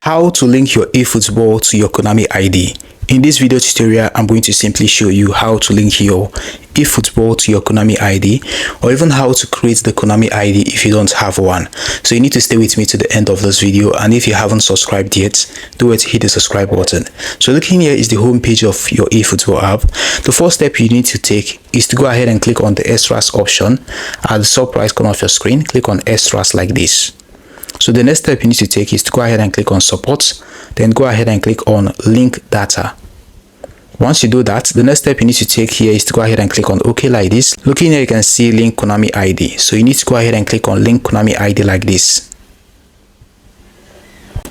How to link your eFootball to your Konami ID. In this video tutorial, I'm going to simply show you how to link your eFootball to your Konami ID, or even how to create the Konami ID if you don't have one. So you need to stay with me to the end of this video, and if you haven't subscribed yet, do it, hit the subscribe button. So looking here is the home page of your eFootball app. The first step you need to take is to go ahead and click on the extras option at the top right corner of your screen. Click on extras like this. So the next step you need to take is to go ahead and click on support, then go ahead and click on link data. Once you do that, the next step you need to take here is to go ahead and click on OK like this. Looking here, you can see link Konami ID. So you need to go ahead and click on link Konami ID like this.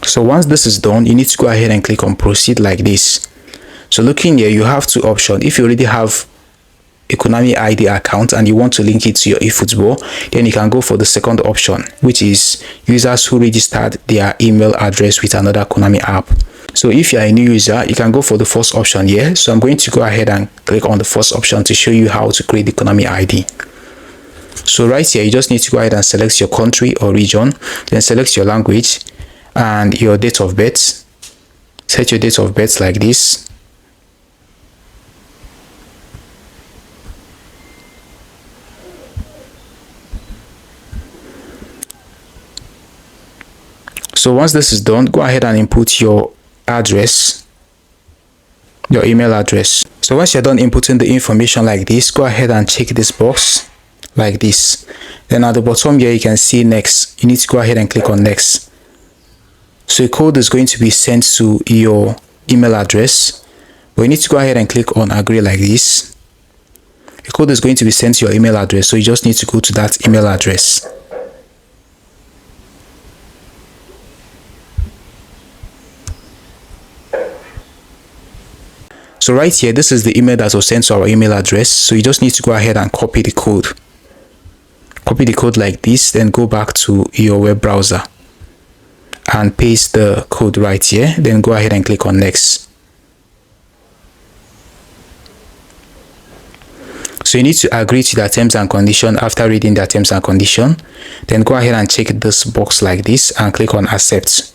So once this is done, you need to go ahead and click on proceed like this. So looking here, you have two options. If you already have a Konami ID account and you want to link it to your eFootball, then you can go for the second option, which is users who registered their email address with another Konami app. So if you are a new user, you can go for the first option here. So I'm going to go ahead and click on the first option to show you how to create the Konami ID. So right here, you just need to go ahead and select your country or region, then select your language and your date of birth. Set your date of birth like this. So once this is done, go ahead and input your address, your email address. So once you're done inputting the information like this, go ahead and check this box like this. Then at the bottom here, you can see next. You need to go ahead and click on next. So a code is going to be sent to your email address, but you need to go ahead and click on agree like this. A code is going to be sent to your email address, so you just need to go to that email address. So right here, this is the email that was sent to our email address. So you just need to go ahead and copy the code. Copy the code like this, then go back to your web browser and paste the code right here. Then go ahead and click on next. So you need to agree to the terms and conditions after reading the terms and conditions. Then go ahead and check this box like this and click on accept.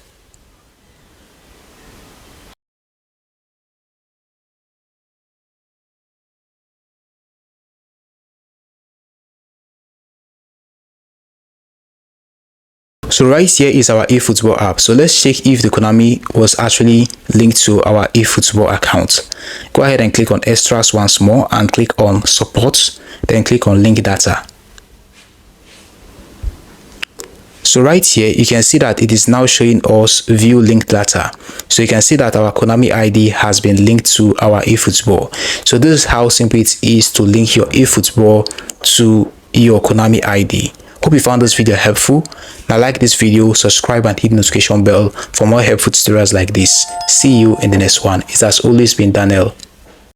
So right here is our eFootball app. So let's check if the Konami was actually linked to our eFootball account. Go ahead and click on extras once more and click on support, then click on link data. So right here, you can see that it is now showing us view link data. So you can see that our Konami ID has been linked to our eFootball. So this is how simple it is to link your eFootball to your Konami ID. Hope you found this video helpful. Now like this video, subscribe and hit the notification bell for more helpful tutorials like this. See you in the next one. It has always been Daniel.